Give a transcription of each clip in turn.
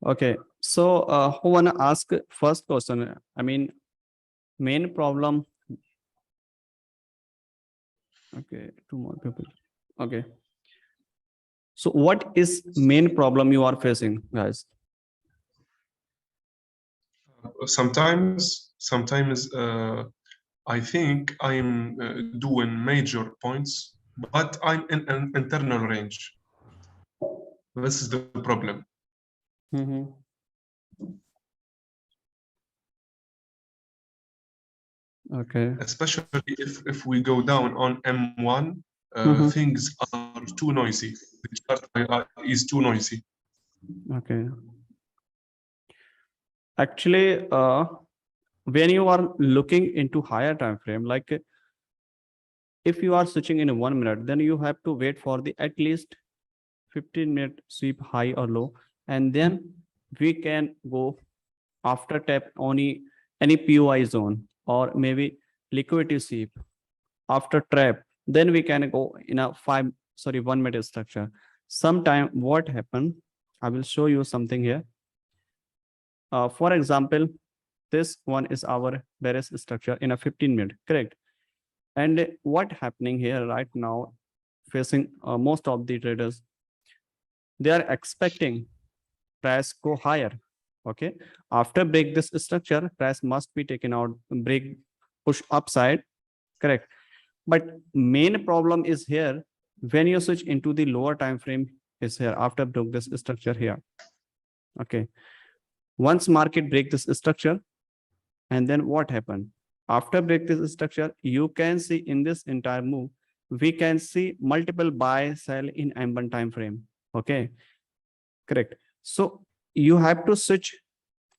Okay, so who wanna ask first question? I mean, main problem. Okay, two more people. Okay, so what is main problem you are facing, guys? Sometimes I think I'm doing major points, but I'm in an internal range. This is the problem. Mm-hmm. Okay. Especially if we go down on M1, Mm-hmm. things are too noisy. The chart is too noisy. Okay. Actually, when you are looking into higher time frame, like if you are switching in 1 minute, then you have to wait for the at least 15-minute sweep high or low, and then we can go after tap any POI zone or maybe liquidity sweep after trap. Then we can go in a 1 minute structure. Sometime what happened, I will show you something here. For example, this one is our bearish structure in a 15-minute, correct? And what happening here right now, facing most of the traders, they are expecting price go higher. Okay, after break this structure, price must be taken out, break, push upside, correct? But main problem is here when you switch into the lower time frame is here after broke this structure here. Okay, once market break this structure, and then what happened after break this structure, you can see in this entire move we can see multiple buy sell in M1 time frame. Okay, correct. So you have to switch,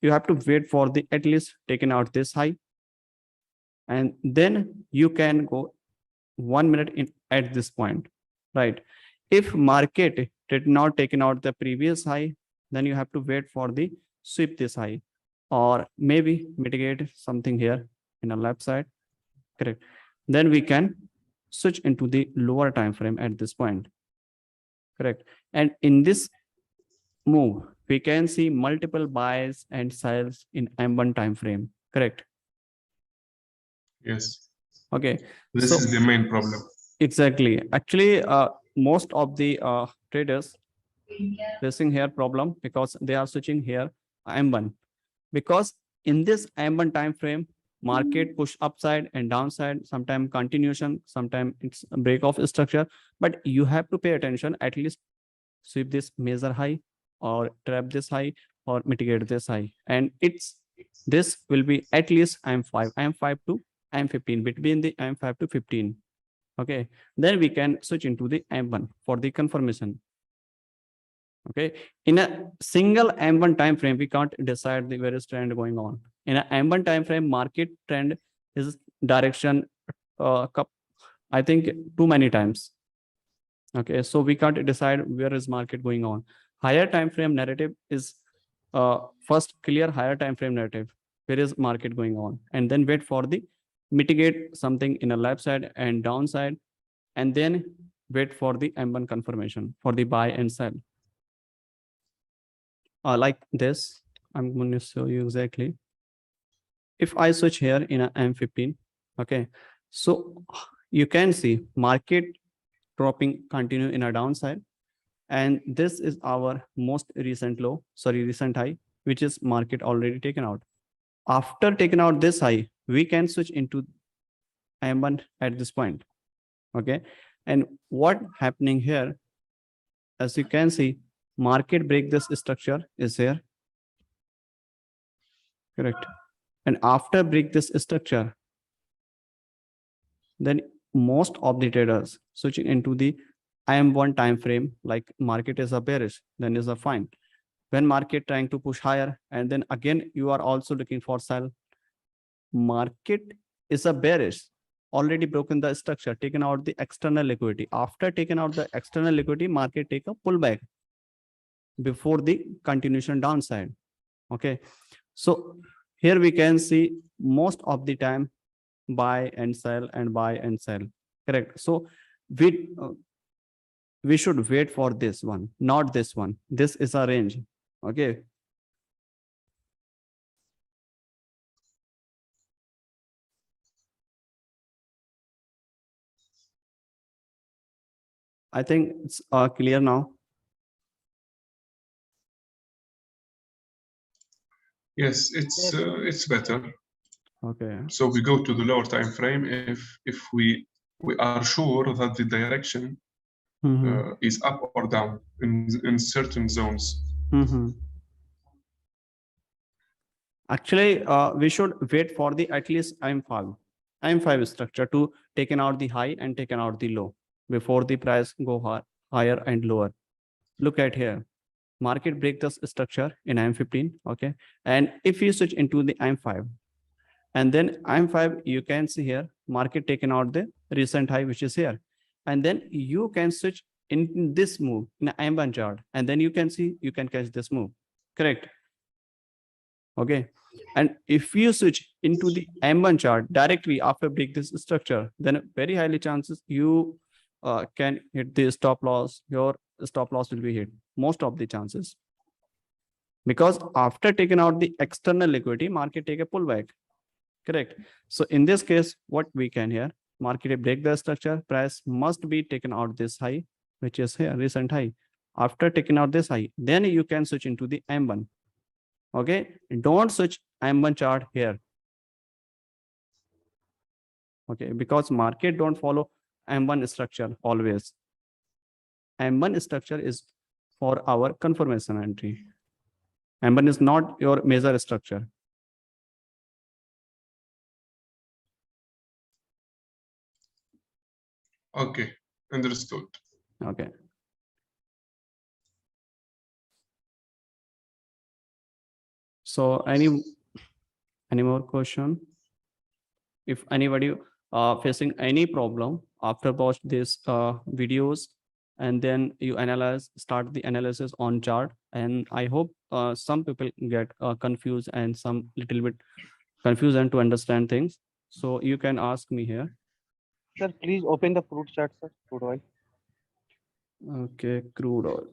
you have to wait for the at least taken out this high, and then you can go 1 minute in at this point, right? If market did not taken out the previous high, then you have to wait for the sweep this high, or maybe mitigate something here in a left side, correct? Then we can switch into the lower time frame at this point, correct? And in this move, we can see multiple buys and sells in M1 time frame, correct? Yes. Okay, This so is the main problem. exactly. Actually, most of the traders facing here problem because they are switching here M1, because in this M1 time frame, market push upside and downside, sometime continuation, sometime it's a break of structure, but you have to pay attention, at least sweep this major high or trap this high or mitigate this high, and this will be at least M5 to M15, between the M5 to 15. Okay, then we can switch into the M1 for the confirmation. Okay, in a single M1 time frame, we can't decide the various trend going on. In a M1 time frame, market trend is direction, I think too many times. Okay, so we can't decide where is market going on. Higher time frame narrative is first clear higher time frame narrative, where is market going on, and then wait for the mitigate something in a left side and downside, and then wait for the M1 confirmation for the buy and sell. Like this, I'm going to show you exactly. If I switch here in a M15, okay, so you can see market dropping continue in a downside, and this is our most recent low, recent high, which is market already taken out. After taking out this high, we can switch into M1 at this point. Okay, and what happening here, as you can see, market break this structure is here, correct? And after break this structure, then most of the traders switching into the M1 time frame, like market is a bearish, then is a fine. When market trying to push higher, and then again you are also looking for sell, market is a bearish, already broken the structure, taken out the external liquidity. After taking out the external liquidity, market take a pullback before the continuation downside. Okay, so here we can see most of the time buy and sell and buy and sell, correct? So we should wait for this one, not this one. This is a range. Okay, I think it's clear now. Yes, it's better. Okay. So we go to the lower time frame if we are sure that the direction Mhm. is up or down in certain zones. Mhm. Actually, we should wait for the at least I'm5 structure to taken out the high and taken out the low before the price go higher and lower. Look at here. Market break this structure in I'm15. Okay. And if you switch into the I'm5 and then I'm5, you can see here market taken out the recent high, which is here. And then you can switch in this move in I'm1 chart. And then you can see, you can catch this move. Correct. Okay. And if you switch into the M1 chart directly after break this structure, then very highly chances you can hit the stop loss. Your stop loss will be hit most of the chances. Because after taking out the external liquidity, market take a pullback. Correct. So in this case, what we can here, market break the structure, price must be taken out this high, which is here, recent high. After taking out this high, then you can switch into the M1. Okay, don't switch M1 chart here. Okay, because market don't follow M1 structure always. M1 structure is for our confirmation entry. M1 is not your major structure. Okay, understood. Okay. So any more question? If anybody facing any problem after watch these videos, and then you start the analysis on chart, and I hope some people get confused and some little bit confused and to understand things. So you can ask me here. Sir, please open the fruit chart, sir. Crude oil. Okay, crude oil.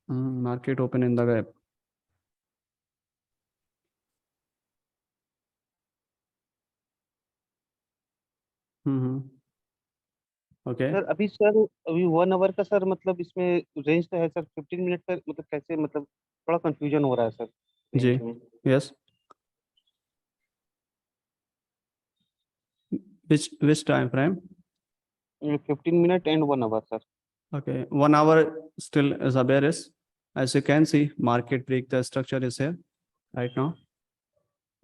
Market open in the gap. Okay. Sir अभी 1 our का sir मतलब इसमें range तो है sir 15 minute का मतलब कैसे मतलब थोड़ा कंफ्यूजन हो रहा है सर जी रेंज में yes which time frame? 15 minute and 1 hour sir Okay, 1 hour still is a bearish. As you can see, market break the structure is here right now.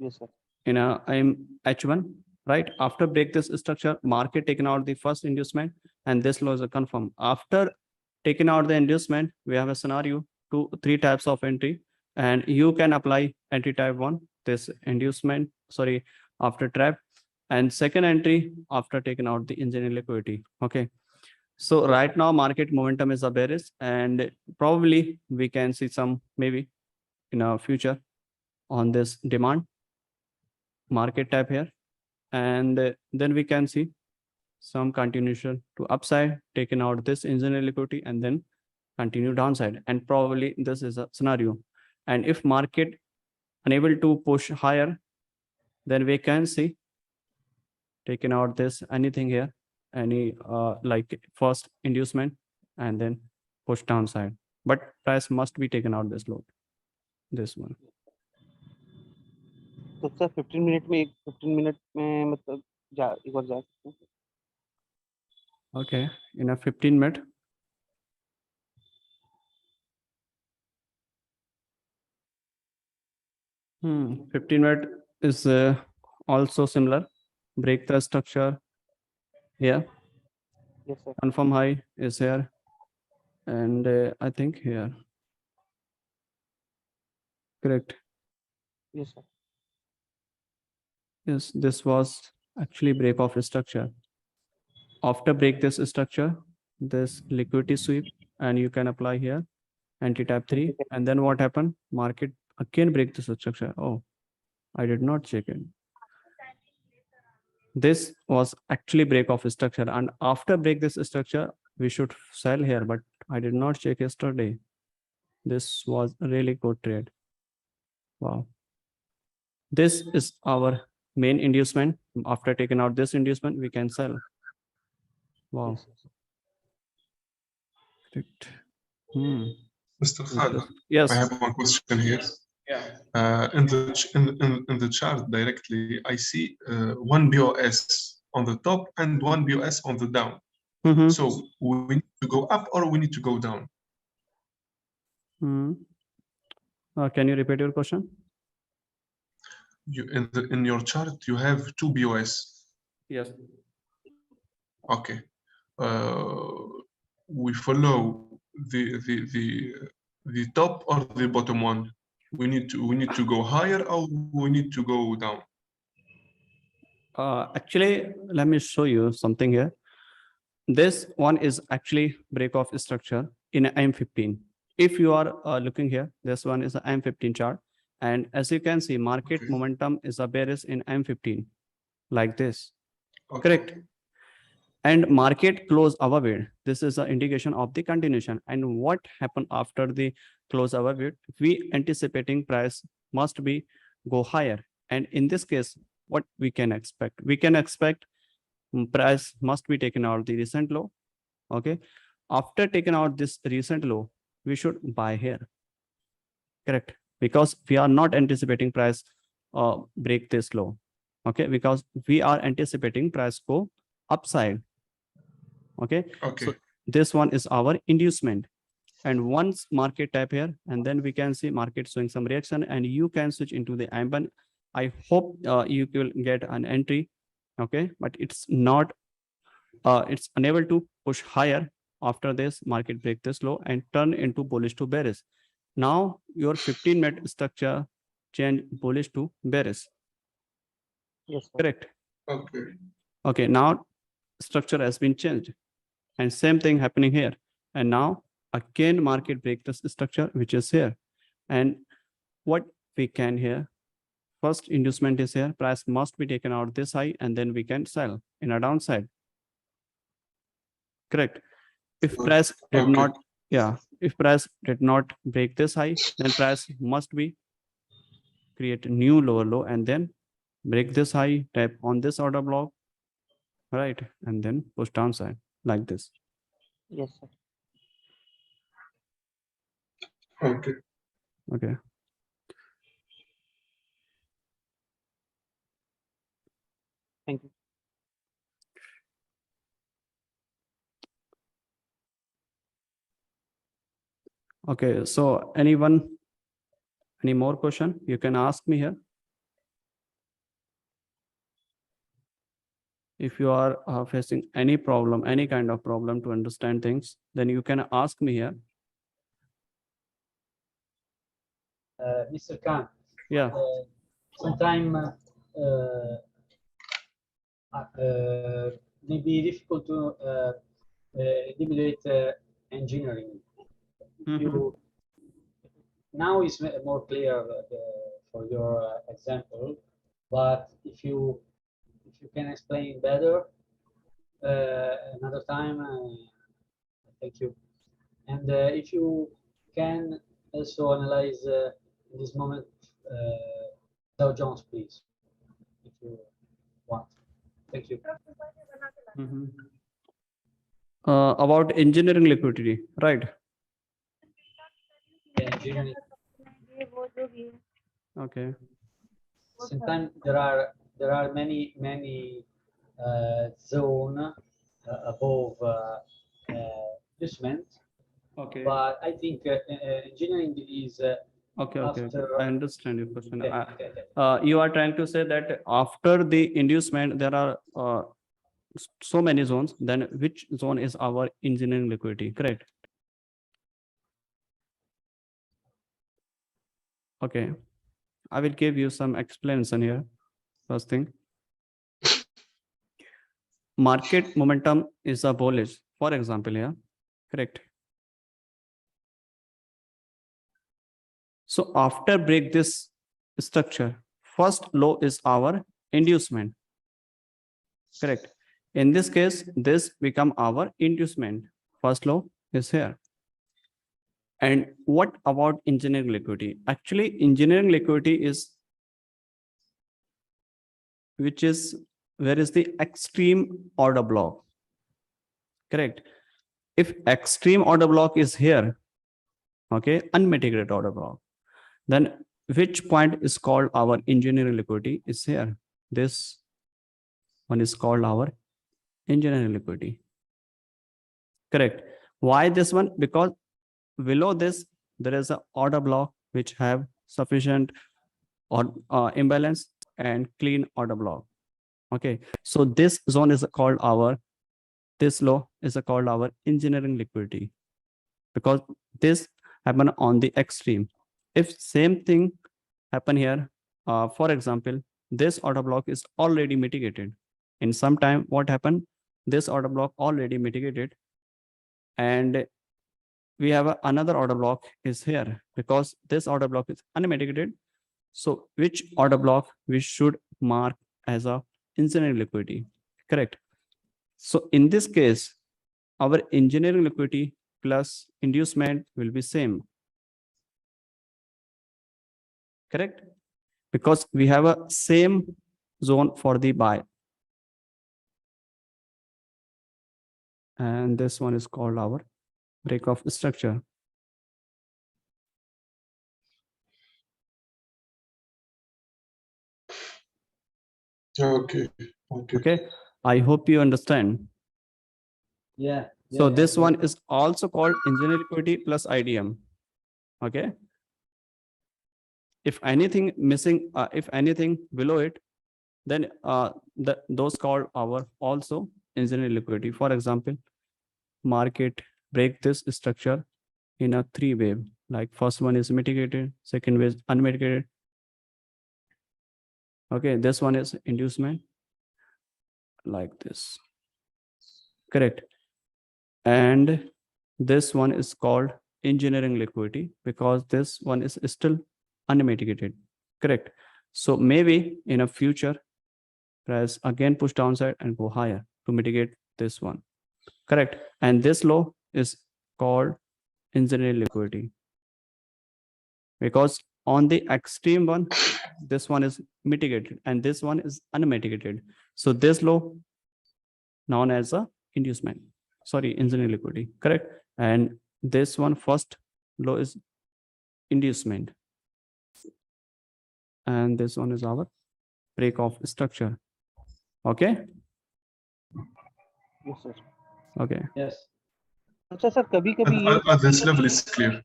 Yes sir In a I'm H1, right? After break this structure, market taken out the first inducement, and this low is a confirm. After taking out the inducement, we have a scenario 3 types of entry, and you can apply entry type 1, this inducement, sorry, after trap, and second entry after taking out the engineering liquidity. Okay. So right now market momentum is a bearish, and probably we can see some maybe in a future on this demand market type here, and then we can see some continuation to upside, taking out this engineering liquidity and then continue downside, and probably this is a scenario. And if market unable to push higher, then we can see taking out this anything here, any like first inducement and then push downside, but price must be taken out this low, this one. तो sir 15 minute में 15 minute में मतलब एक बार जा सकते हैं Okay, in a 15 minute. Hmm, 15 minute is also similar. Break the structure here. Yes sir Confirm high is here, and I think here. Correct. Yes sir Yes, this was actually break of structure. After break this structure, this liquidity sweep, and you can apply here anti type 3, and then what happened? Market again break this structure. Oh, I did not check it. This was actually break of structure, and after break this structure, we should sell here, but I did not check yesterday. This was a really good trade. Wow. This is our main inducement. After taking out this inducement, we can sell. Wow. Yes, yes. Correct. Hmm. Mr. Khalid, Yes. I have one question here. Yeah. In the chart directly, I see one BOS on the top and one BOS on the down. Mm-hmm. So we need to go up or we need to go down? Hmm. Can you repeat your question? In your chart, you have two BOS. Yes. Okay. We follow the top or the bottom one. We need to go higher or we need to go down. Actually, let me show you something here. This one is actually break-off structure in M15. If you are looking here, this one is the M15 chart. And as you can see, market Okay. momentum is a bearish in M15, like this. Okay. Correct. And market close overbid. This is an indication of the continuation. And what happened after the close overbid? We anticipating price must be go higher. And in this case, what we can expect? We can expect price must be taken out the recent low. Okay. After taking out this recent low, we should buy here. Correct. Because we are not anticipating price break this low. Okay. Because we are anticipating price go upside. Okay. Okay. So this one is our inducement. And once market tap here, and then we can see market showing some reaction, and you can switch into the M1. I hope you will get an entry. Okay. But it's not, it's unable to push higher. After this, market break this low and turn into bullish to bearish. Now your 15-minute structure change bullish to bearish. Yes, sir. Correct. Okay. Okay. Now structure has been changed, and same thing happening here. And now again, market break this structure, which is here. And what we can here, first inducement is here. Price must be taken out this high, and then we can sell in a downside. Correct. If price did Okay. not, yeah, if price did not break this high, then price must be create a new lower low and then break this high, tap on this order block, right? And then push downside like this. Yes, sir. Okay. Okay. Thank you. Okay. So anyone, any more question? You can ask me here. If you are facing any problem, any kind of problem to understand things, then you can ask me here. Mr. Khan, Yeah. sometimes maybe difficult to eliminate engineering. If you, now is more clear for your example, but if you can explain better another time, thank you. And if you can also analyze in this moment Dow Jones, please, if you want. Thank you. About engineering liquidity, right? Engineering. Okay. Sometimes there are many zone above inducement, Okay. but I think engineering is Okay. after. I understand your question. Okay. You are trying to say that after the inducement, there are so many zones. Then which zone is our engineering liquidity? Correct. Okay. I will give you some explanation here. First thing, market momentum is a bullish. For example, here, correct. So after break this structure, first low is our inducement. Correct. In this case, this become our inducement. First low is here. And what about engineering liquidity? Actually, engineering liquidity is which is where is the extreme order block. Correct. If extreme order block is here, okay, unmitigated order block, then which point is called our engineering liquidity is here. This one is called our engineering liquidity. Correct. Why this one? Because below this, there is an order block which have sufficient or imbalance and clean order block. Okay. So this zone is called our, this low is called our engineering liquidity, because this happen on the extreme. If same thing happen here, for example, this order block is already mitigated. In some time, what happened? This order block already mitigated, and we have another order block is here because this order block is unmitigated. So which order block we should mark as a engineering liquidity? Correct. So in this case, our engineering liquidity plus inducement will be same. Correct? Because we have a same zone for the buy. And this one is called our break-off structure. Okay. Okay. I hope you understand. Yeah. So this one is also called engineering liquidity plus IDM. Okay. If anything missing, if anything below it, then those called our also engineering liquidity. For example, market break this structure in a three wave. Like first one is mitigated, second wave is unmitigated. Okay, this one is inducement like this. Correct. And this one is called engineering liquidity because this one is still unmitigated. Correct. So maybe in a future, price again push downside and go higher to mitigate this one. Correct. And this low is called engineering liquidity because on the extreme one, this one is mitigated and this one is unmitigated. So this low known as a inducement, sorry, engineering liquidity. Correct. And this one first low is inducement. And this one is our break-off structure. Okay. Yes, sir. Okay. Yes. अच्छा sir कभी कभी ये At this level is clear.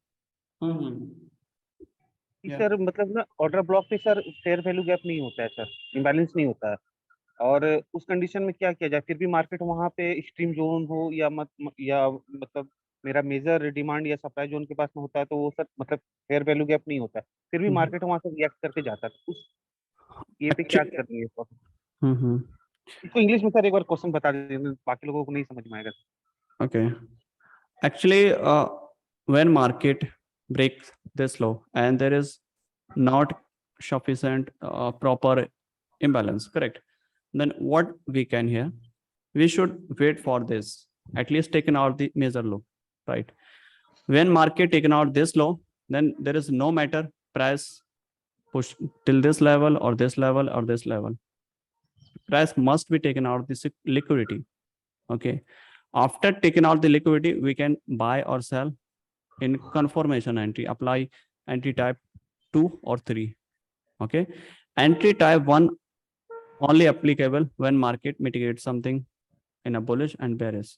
कि Yeah. Sir मतलब ना order block पे sir fair value gap नहीं होता है सर, इम्बैलेंस नहीं होता है, और उस कंडीशन में क्या किया जाए? फिर भी मार्केट वहां पे एक्सट्रीम जोन हो या मतलब मेरा मेजर डिमांड या सप्लाई जोन के पास में होता है तो वो सर मतलब फेयर वैल्यू गैप नहीं होता है, फिर भी मार्केट वहां से रिएक्ट करके जाता है, तो उस ये पे क्या करनी है? इसको इंग्लिश में सर एक बार क्वेश्चन बता दीजिए, बाकी लोगों को नहीं समझ में आएगा। Okay. Actually, when market breaks this low and there is not sufficient proper imbalance, correct? Then what we can here, we should wait for this, at least taken out the major low, right? When market taken out this low, then there is no matter price push till this level or this level or this level. Price must be taken out this liquidity. Okay. After taking out the liquidity, we can buy or sell in confirmation entry, apply entry type 2 or 3. Okay. Entry type 1 only applicable when market mitigates something in a bullish and bearish,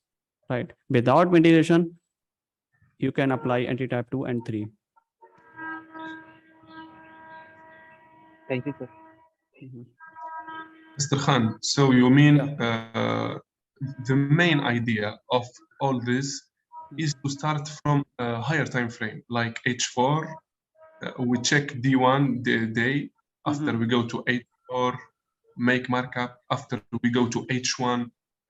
right? Without mitigation, you can apply entry type 2 and 3. Thank you sir. Mr. Khan, so you mean the main idea of all this is to start from a higher time frame, like H4. We check D1 the day, after we go to H4, make markup, after we go to H1.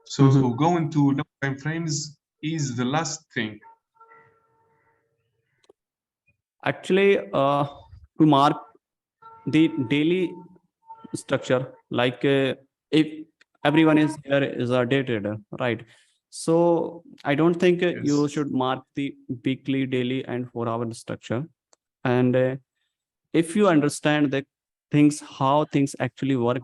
So going to long time frames is the last thing. Actually, to mark the daily structure, like if everyone is here is a day trader, right? So I don't think you Yes. should mark the weekly, daily, and 4-hour structure. And if you understand the things, how things actually work,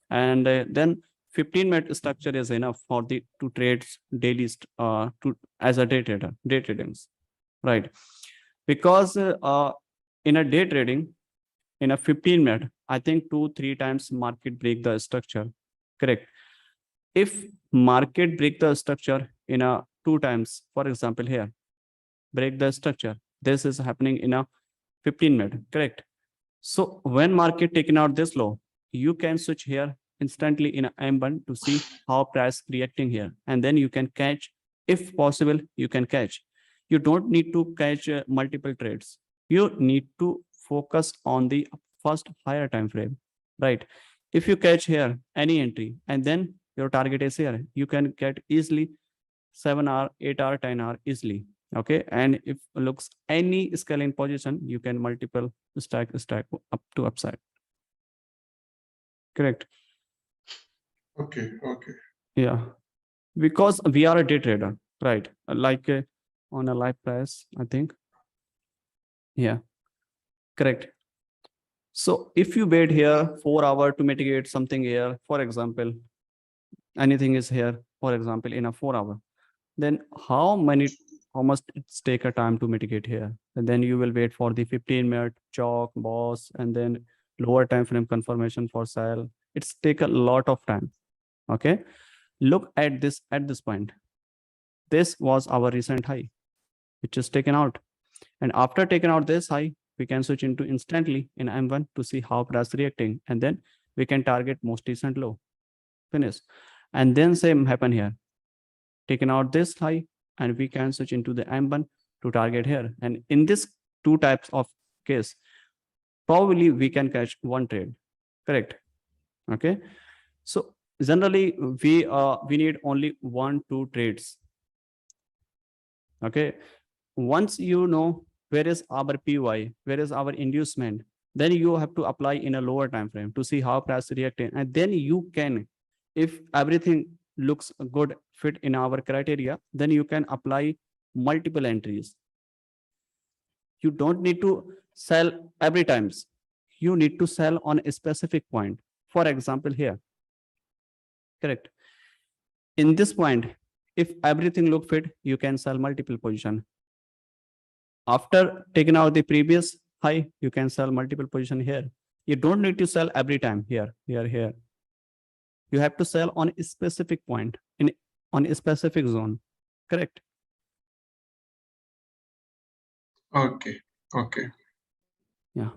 And then 15-minute structure is enough for the two trades daily as a day trader, day tradings, right? Because in a day trading, in a 15-minute, I think 2-3 times market break the structure, correct? If market break the structure in a 2 times, for example, here, break the structure, this is happening in a 15-minute, correct? So when market taken out this low, you can switch here instantly in a M1 to see how price reacting here. And then you can catch, if possible, you can catch. You don't need to catch multiple trades. You need to focus on the first higher time frame, right? If you catch here any entry and then your target is here, you can get easily 7 hour, 8 hour, 10 hour easily. Okay. And if looks any scaling position, you can multiple stack up to upside. Correct. Okay. Okay. Yeah. Because we are a day trader, right? Like on a live price, I think. Yeah. Correct. So if you wait here 4 hours to mitigate something here, for example, anything is here, for example, in a 4 hour, then how much it's take a time to mitigate here? And then you will wait for the 15-minute chalk boss and then lower time frame confirmation for sell. It's take a lot of time. Okay. Look at this point. This was our recent high, which is taken out. And after taking out this high, we can switch into instantly in M1 to see how price reacting. And then we can target most recent low. Finish. And then same happen here. Taken out this high and we can switch into the M1 to target here. And in this 2 types of case, probably we can catch one trade. Correct. Okay. So generally we need only 1-2 trades. Okay. Once you know where is our PY, where is our inducement, then you have to apply in a lower time frame to see how price reacting. And then you can, if everything looks good fit in our criteria, then you can apply multiple entries. You don't need to sell every times. You need to sell on a specific point. For example, here. Correct. In this point, if everything look fit, you can sell multiple position. After taking out the previous high, you can sell multiple position here. You don't need to sell every time here. You have to sell on a specific point on a specific zone. Correct. Okay. Okay. Yeah.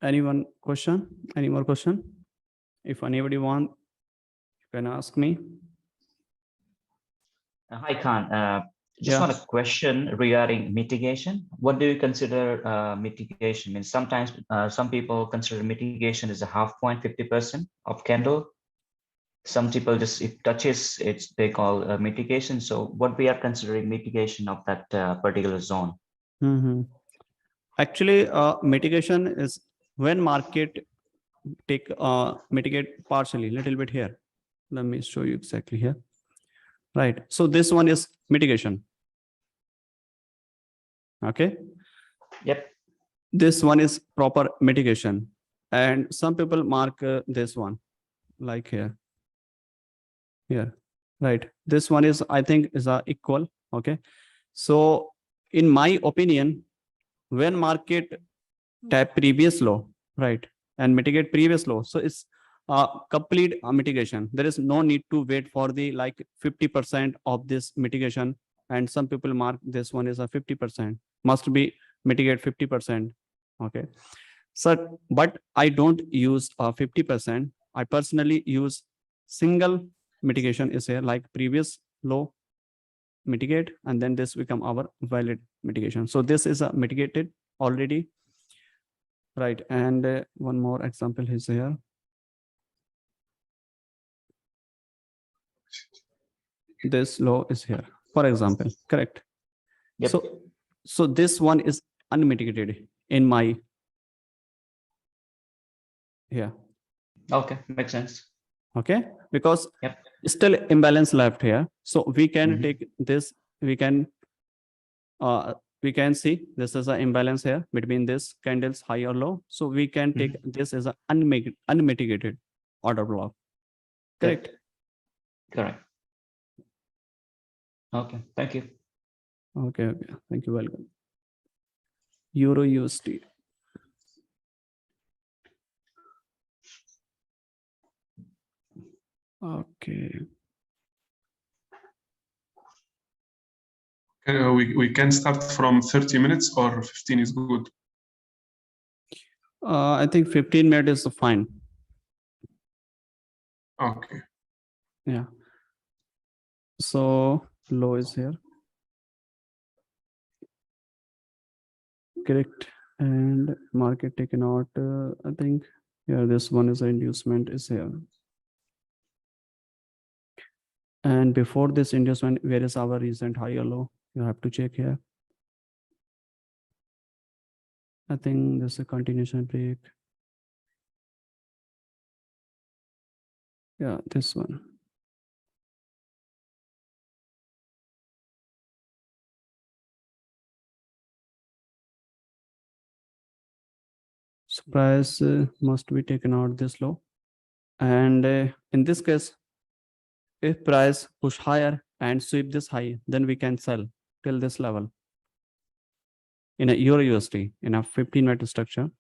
Anyone question? Any more question? If anybody want, you can ask me. Hi, Khan. Just Yeah. want a question regarding mitigation. What do you consider mitigation? I mean, sometimes some people consider mitigation as a half point, 50% of candle. Some people just, if touches, they call mitigation. So what we are considering mitigation of that particular zone? Mm-hmm. Actually, mitigation is when market mitigate partially, little bit here. Let me show you exactly here. Right. So this one is mitigation. Okay. Yep. This one is proper mitigation. And some people mark this one like here. Here. Right. This one is, I think, is equal. Okay. So in my opinion, when market tap previous low, right, and mitigate previous low, so it's complete mitigation. There is no need to wait for the like 50% of this mitigation. And some people mark this one is a 50%, must be mitigate 50%. Okay. So, but I don't use 50%. I personally use single mitigation is here, like previous low mitigate, and then this become our valid mitigation. So this is mitigated already. Right. And one more example is here. This low is here, for example. Correct. Yep. So this one is unmitigated in my, yeah. Okay, makes sense. Okay, because Yep. Still imbalance left here. So we can Mhm. take this, we can see this is an imbalance here between this candles high or low. So we can take this as an unmitigated order block. Correct? Correct. Okay, thank you. Okay. Thank you. Welcome. Euro USD. Okay. We can start from 30 minutes or 15 is good. I think 15 minutes is fine. Okay. Yeah. So low is here. Correct. And market taken out. I think this one is inducement is here. And before this inducement, where is our recent high or low? You have to check here. I think this is a continuation break. Yeah, this one. So price must be taken out this low. And in this case, if price push higher and sweep this high, then we can sell till this level in a Euro USD in a 15-minute structure.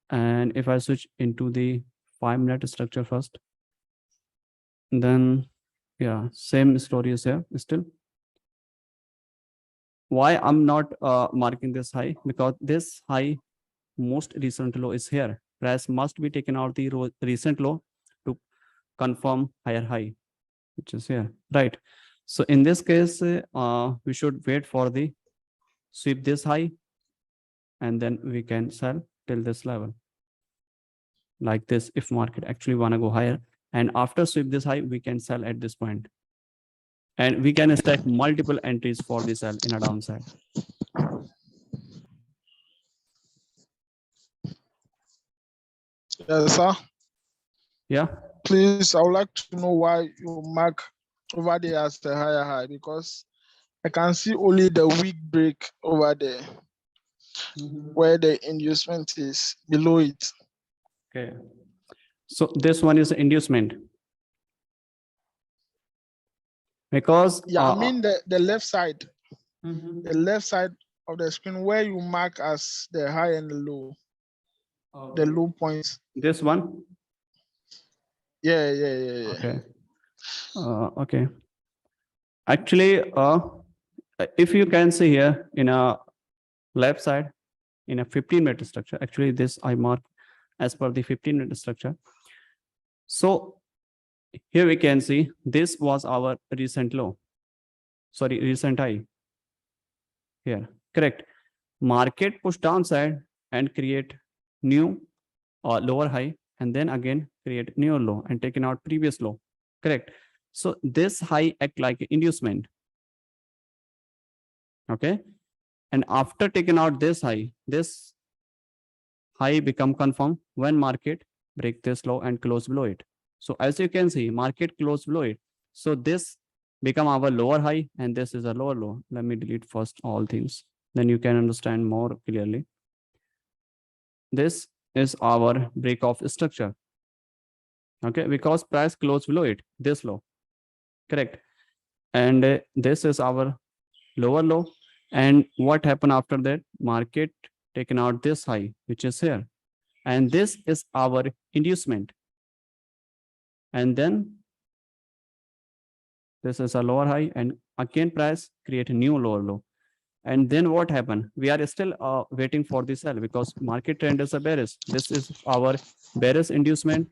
And if I switch into the 5-minute structure first, then yeah, same story is here still. Why I'm not marking this high? Because this high most recent low is here. Price must be taken out the recent low to confirm higher high, which is here, right? So in this case, we should wait for the sweep this high, and then we can sell till this level like this. If market actually want to go higher, and after sweep this high, we can sell at this point. And we can stack multiple entries for the sell in a downside. Yes, sir. Yeah. Please, I would like to know why you mark over there as the higher high, because I can see only the weak break over there where the inducement is below it. Okay. So this one is inducement. Because Yeah, I mean the left side, the left side of the screen where you mark as the high and the low points. this one. Yeah. Okay. Okay. Actually, if you can see here in a left side in a 15-minute structure, actually this I mark as per the 15-minute structure. So here we can see this was our recent low. Sorry, recent high. Here, correct. Market push downside and create new or lower high, and then again create new low and taken out previous low. Correct. So this high act like inducement. Okay. And after taking out this high become confirm when market break this low and close below it. So as you can see, market close below it. So this become our lower high and this is a lower low. Let me delete first all things. Then you can understand more clearly. This is our break off structure. Okay, because price close below it, this low. Correct. And this is our lower low. And what happened after that? Market taken out this high, which is here. And this is our inducement. And then this is a lower high, and again price create a new lower low. And then what happened? We are still waiting for the sell because market trend is a bearish. This is our bearish inducement,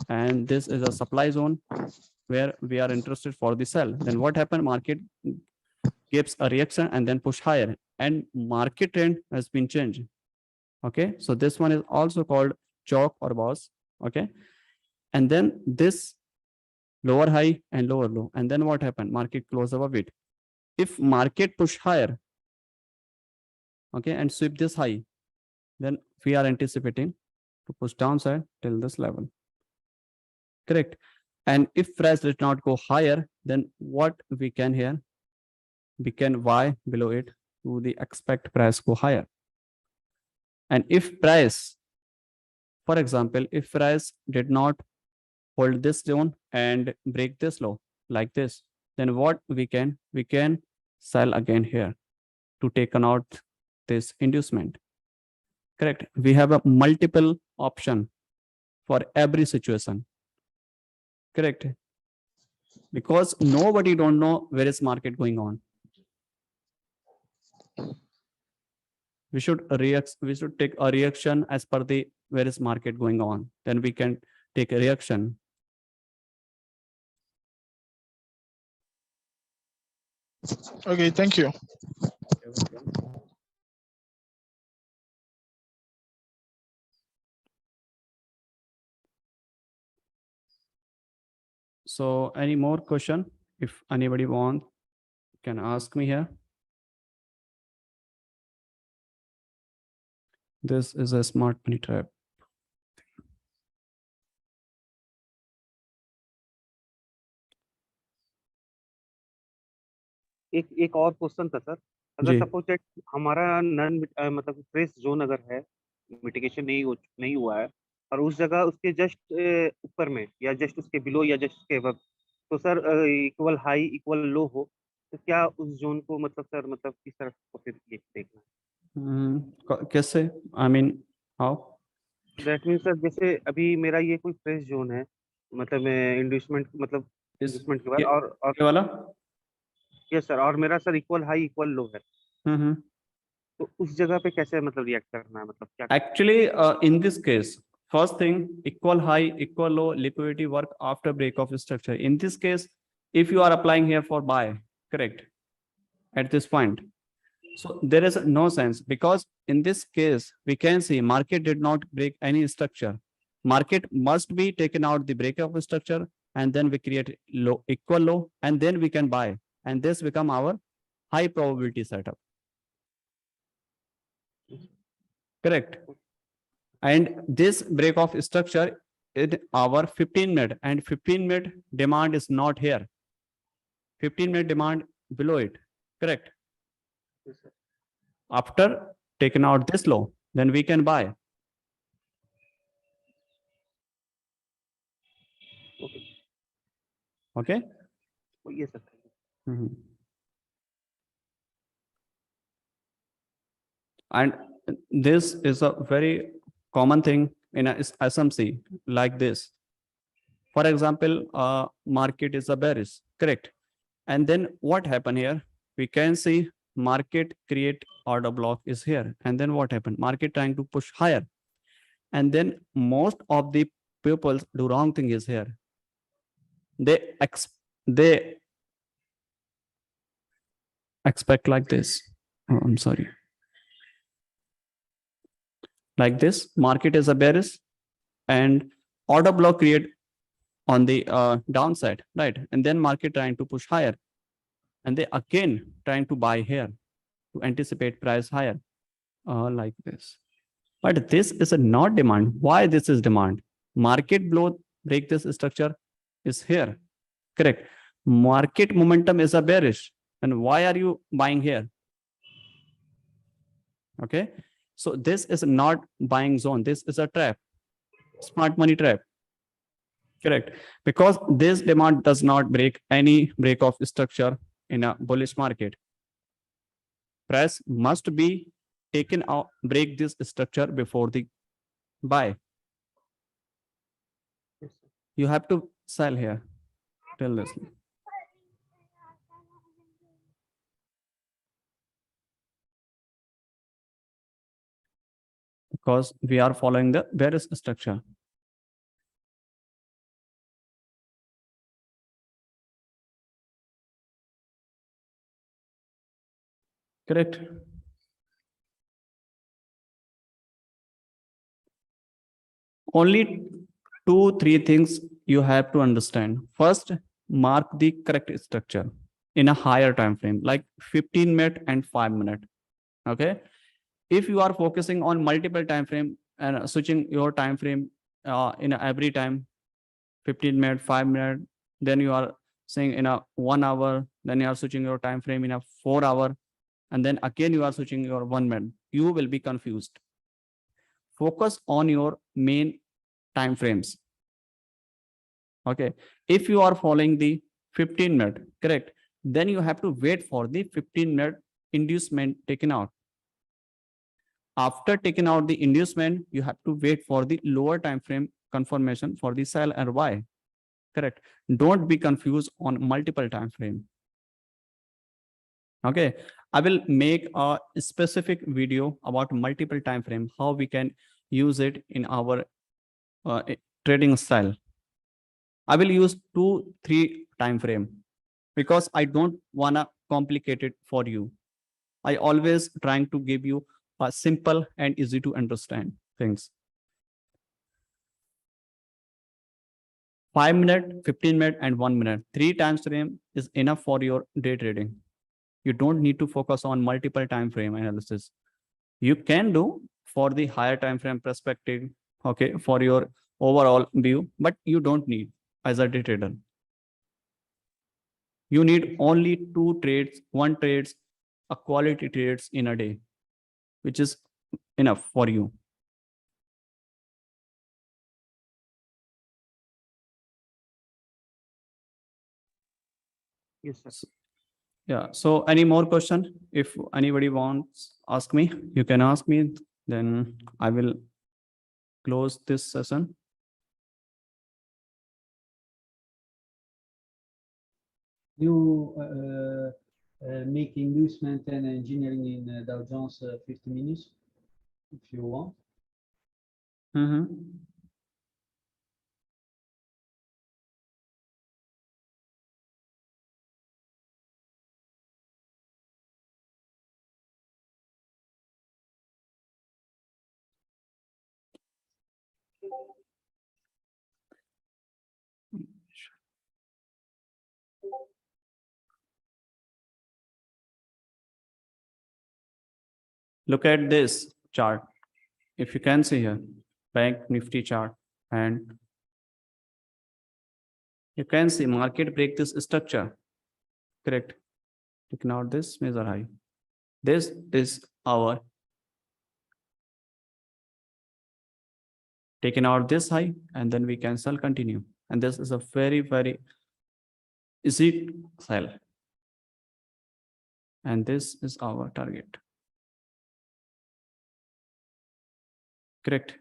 and this is a supply zone where we are interested for the sell. Then what happened? Market gives a reaction and then push higher, and market trend has been changed. Okay, so this one is also called chalk or boss. Okay, and then this lower high and lower low, and then what happened? Market close above it. If market push higher, okay, and sweep this high, then we are anticipating to push downside till this level. Correct. And if price did not go higher, then what we can here? We can buy below it to the expect price go higher. And if price, for example, if price did not hold this zone and break this low like this, then what we can sell again here to take out this inducement. Correct. We have a multiple option for every situation. Correct. Because nobody don't know where is market going on. We should take a reaction as per the where is market going on. Then we can take a reaction. Okay, thank you. So any more question? If anybody want, can ask me here. This is a smart money trap. एक और question था sir, अगर जी। Suppose that हमारा none मतलब fresh zone अगर है, mitigation नहीं हुआ है और उस जगह उसके जस्ट ऊपर में या जस्ट उसके बिलो या जस्ट उसके अबव, तो सर इक्वल हाई इक्वल लो हो, तो क्या उस जोन को मतलब सर मतलब किस तरह को फिर देखना? कैसे? I mean how? That mean sir जैसे अभी मेरा ये कोई फ्रेश जोन है, मतलब इंड्यूसमेंट मतलब इंड्यूसमेंट के बाद और ये वाला? यस सर, और मेरा सर इक्वल हाई इक्वल लो है, तो उस जगह पे कैसे मतलब रिएक्ट करना है, मतलब क्या? Actually, in this case, first thing, equal high, equal low, liquidity work after break of structure. In this case, if you are applying here for buy, correct, at this point, so there is no sense, because in this case, we can see market did not break any structure. Market must be taken out the break of structure, and then we create low, equal low, and then we can buy, and this become our high probability setup. Correct. And this break of structure in our 15-minute, and 15-minute demand is not here. 15-minute demand below it. Correct. Yes, sir. After taking out this low, then we can buy. Okay. Okay. Yes, sir. And this is a very common thing in a SMC like this. For example, market is a bearish, correct? And then what happened here? We can see market create order block is here. And then what happened? Market trying to push higher. And then most of the people do wrong thing is here. They expect like this. Oh, I'm sorry. Like this, market is a bearish and order block create on the downside, right? And then market trying to push higher, and they again trying to buy here to anticipate price higher, like this. But this is a not demand. Why this is demand? Market blow break this structure is here, correct? Market momentum is a bearish, and why are you buying here? Okay, so this is not buying zone. This is a trap, smart money trap. Correct. Because this demand does not break any break of structure in a bullish market. Price must be taken out, break this structure before the buy. You have to sell here. Tell this. Because we are following the bearish structure. Correct. Only 2-3 things you have to understand. First, mark the correct structure in a higher time frame, like 15-minute and 5-minute. Okay. If you are focusing on multiple time frame and switching your time frame in every time 15 minutes, 5 minutes, then you are saying in a 1 hour, then you are switching your time frame in a 4 hour, and then again you are switching your 1 minute. You will be confused. Focus on your main time frames. Okay. If you are following the 15 minute, correct, then you have to wait for the 15-minute inducement taken out. After taking out the inducement, you have to wait for the lower time frame confirmation for the sell and buy. Correct. Don't be confused on multiple time frame. Okay. I will make a specific video about multiple time frame, how we can use it in our trading style. I will use 2-3 time frame because I don't wanna complicate it for you. I always trying to give you a simple and easy to understand things. 5 minute, 15 minute, and 1 minute. 3 time frame is enough for your day trading. You don't need to focus on multiple time frame analysis. You can do for the higher time frame perspective, okay, for your overall view, but you don't need as a day trader. You need only 2 trades, 1 trades, a quality trades in a day, which is enough for you. Yes, sir. Yeah. So any more question? If anybody wants, ask me. You can ask me. Then I will close this session. You make inducement and engineering in Dow Jones 50 minutes, if you want. Look at this chart. If you can see here, Bank Nifty chart, and you can see market break this structure. Correct. Taking out this major high. This is our taking out this high, and then we can sell continue. And this is a very, very easy sell. And this is our target. Correct.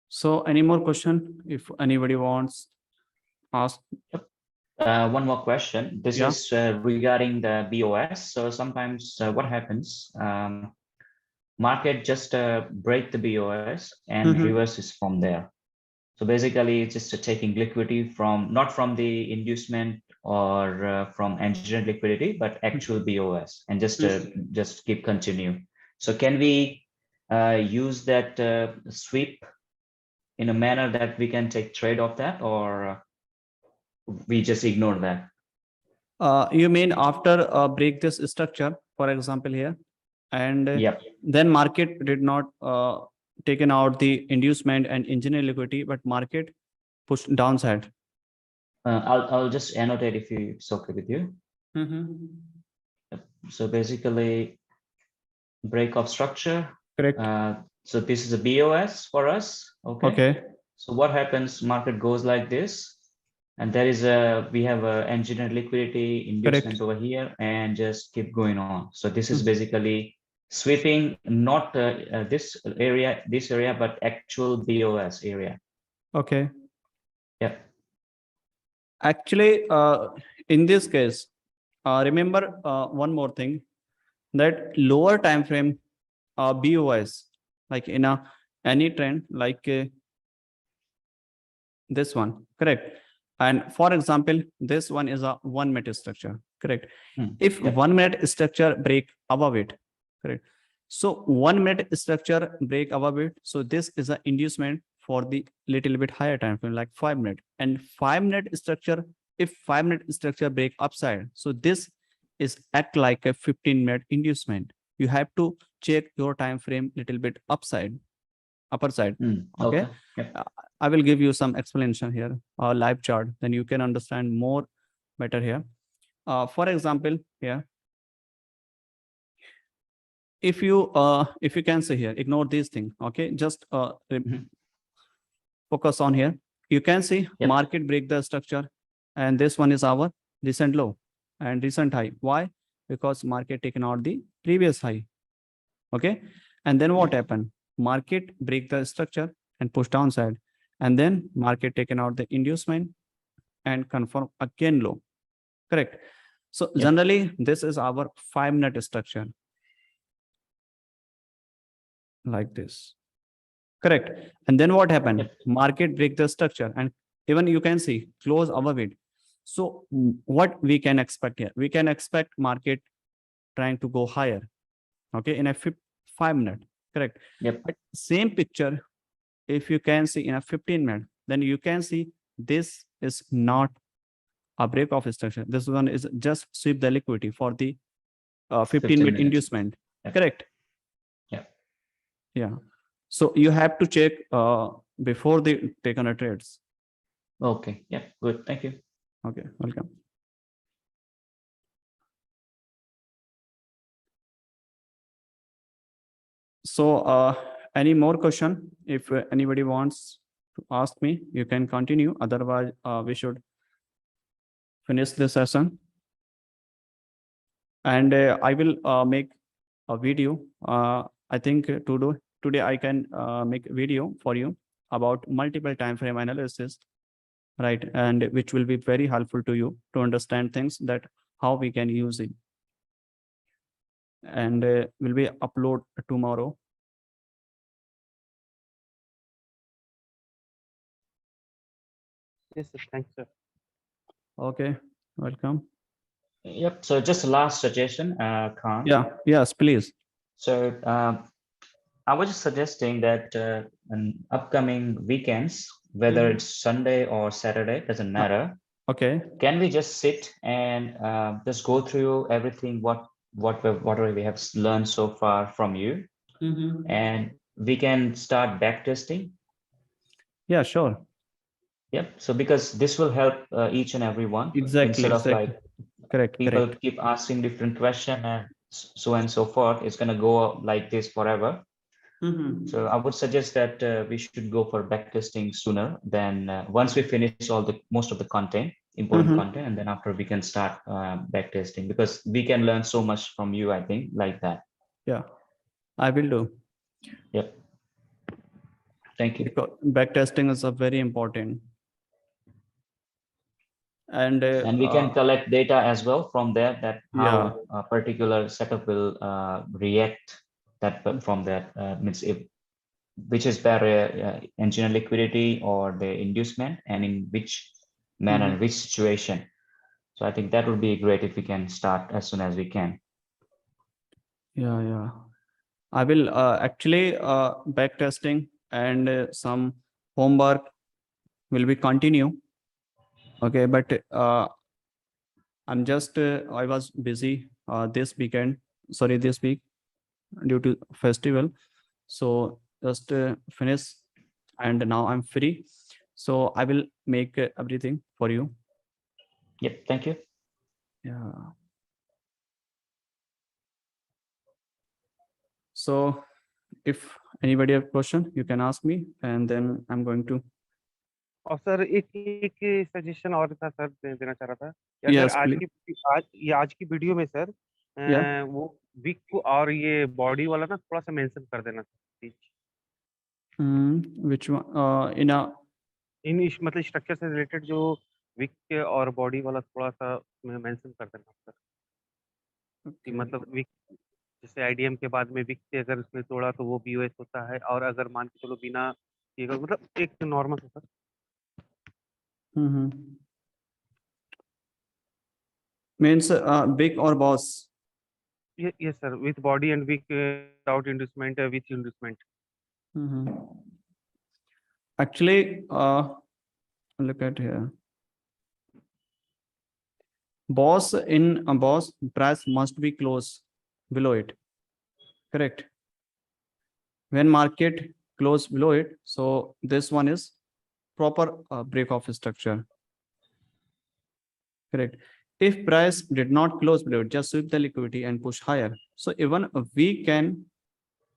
So any more question? If anybody wants, ask. One more question. This Yeah. is regarding the BOS. So sometimes what happens? Market just break the BOS and reverses from there. So basically, it's just taking liquidity from not from the inducement or from engineered liquidity, but actual BOS, and just keep continue. So can we use that sweep in a manner that we can take trade of that, or we just ignore that? You mean after break this structure, for example, here, and Yep. then market did not taken out the inducement and engineered liquidity, but market pushed downside. I'll just annotate if it's okay with you. So basically, break of structure. Correct. So this is a BOS for us. Okay. Okay. So what happens? Market goes like this, and there is we have a engineered liquidity inducement over here, and just keep going on. So this is basically sweeping not this area, but actual BOS area. Okay. Yeah. Actually, in this case, remember one more thing, that lower time frame BOS, like in any trend, like this one, correct? And for example, this one is a 1 minute structure, correct? If 1 minute structure break above it, correct? So 1 minute structure break above it. So this is an inducement for the little bit higher time frame, like 5 minutes. And 5-minute structure, if 5-minute structure break upside, so this is act like a 15-minute inducement. You have to check your time frame little bit upper side. Okay. Yep. I will give you some explanation here, a live chart, then you can understand more better here. For example, here, if you can see here, ignore these things. Okay, just focus on here. You can see Yep. market break the structure, and this one is our recent low and recent high. Why? Because market taken out the previous high. Okay, and then what happened? Market break the structure and push downside, and then market taken out the inducement and confirm again low. Correct. So Yep. generally, this is our 5-minute structure, like this. Correct. And then what happened? Yep. Market break the structure, and even you can see close above it. So what we can expect here? We can expect market trying to go higher. Okay, in a 5-minute. Correct. Yep. But same picture, if you can see in a 15-minute, then you can see this is not a break of structure. This one is just sweep the liquidity for the 15-minute minutes. inducement. Yep. Correct. Yeah. Yeah. So you have to check before the taken a trades. Okay. Yeah. Good. Thank you. Okay, welcome. So any more question? If anybody wants to ask me, you can continue. Otherwise, we should finish this session. And I will make a video. I think today I can make a video for you about multiple time frame analysis, right? And which will be very helpful to you to understand things that how we can use it. And will be upload tomorrow. Yes, sir. Thanks, sir. Okay, welcome. Yep. So just a last suggestion, Khan. Yeah, yes, please. So I was just suggesting that in upcoming weekends, whether it's Sunday or Saturday, doesn't matter. Okay. Can we just sit and just go through everything whatever we have learned so far from you, and we can start back testing? Yeah, sure. Yep. So because this will help each and every one. Exactly. Instead of like Correct. people Correct. keep asking different questions and so and so forth, it's going to go like this forever. So I would suggest that we should go for backtesting sooner than once we finish most of the content, important content, and then after we can start backtesting, because we can learn so much from you, I think, like that. Yeah, I will do. Yep. Thank you. Because backtesting is a very important. And we can collect data as well from there, that how Yeah. a particular setup will react that from that means if which is better, engineer liquidity or the inducement, and in which manner, which situation. So I think that would be great if we can start as soon as we can. Yeah. I will actually backtesting and some homework will be continue. Okay, but I'm just I was busy this week due to festival. So just finish, and now I'm free. So I will make everything for you. Yep. Thank you. Yeah. So if anybody have question, you can ask me, and then I'm going to. और sir एक suggestion और था sir, देना चाह रहा था Yes, sir, आज की वीडियो में सर Yeah. वो विक और ये बॉडी वाला ना थोड़ा सा मेंशन कर देना प्लीज। Which one? मतलब स्ट्रक्चर से रिलेटेड जो विक और बॉडी वाला थोड़ा सा मेंशन कर देना सर। कि मतलब विक जैसे आईडीएम के बाद में विक से अगर उसने तोड़ा तो वो बीओएस होता है, और अगर मान के चलो बिना ये मतलब एक नॉर्मल है sir. Means big or boss? Yes sir, with body and wick without inducement, with inducement. Actually, look at here. Boss in a boss price must be close below it. Correct. When market close below it, so this one is proper break of structure. Correct. If price did not close below it, just sweep the liquidity and push higher. So even we can,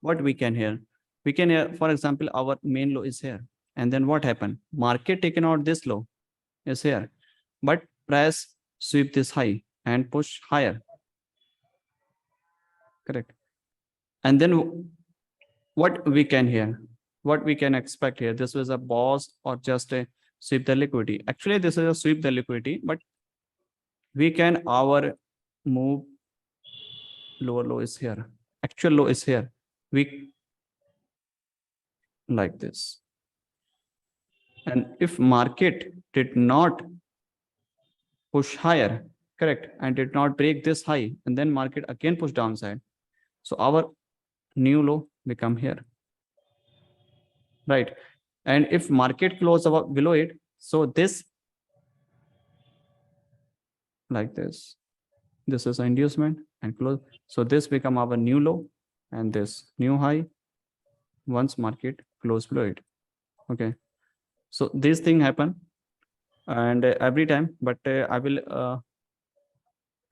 what we can here, we can here, for example, our main low is here, and then what happened? Market taken out this low is here, but price sweep this high and push higher. Correct. And then what we can here, what we can expect here, this was a boss or just a sweep the liquidity. Actually, this is a sweep the liquidity, but we can our move lower low is here, actual low is here, we like this. And if market did not push higher, correct, and did not break this high, and then market again push downside, so our new low become here, right? And if market close about below it, so this like this is an inducement and close, so this become our new low and this new high once market close below it. Okay, so this thing happen and every time, but I will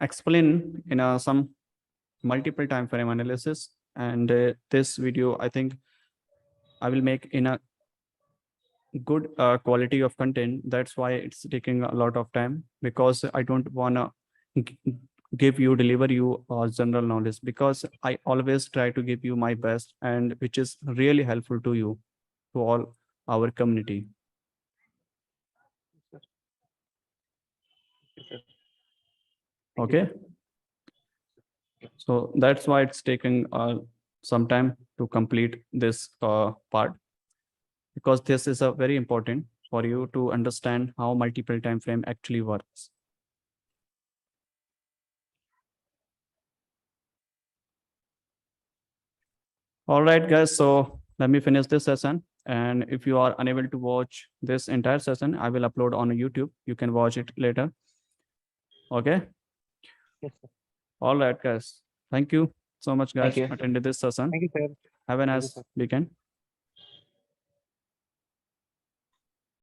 explain in some multiple time frame analysis, and this video I think I will make in a good quality of content. That's why it's taking a lot of time, because I don't wanna give you, deliver you general knowledge, because I always try to give you my best, and which is really helpful to you, to all our community. Okay, so that's why it's taking some time to complete this part, because this is a very important for you to understand how multiple time frame actually works. All right, guys, so let me finish this session. And if you are unable to watch this entire session, I will upload on YouTube. You can watch it later. Okay. Yes, sir. All right, guys. Thank you so much, guys, you. attended this session. Thank you, sir. Have a Thank you, nice sir. weekend.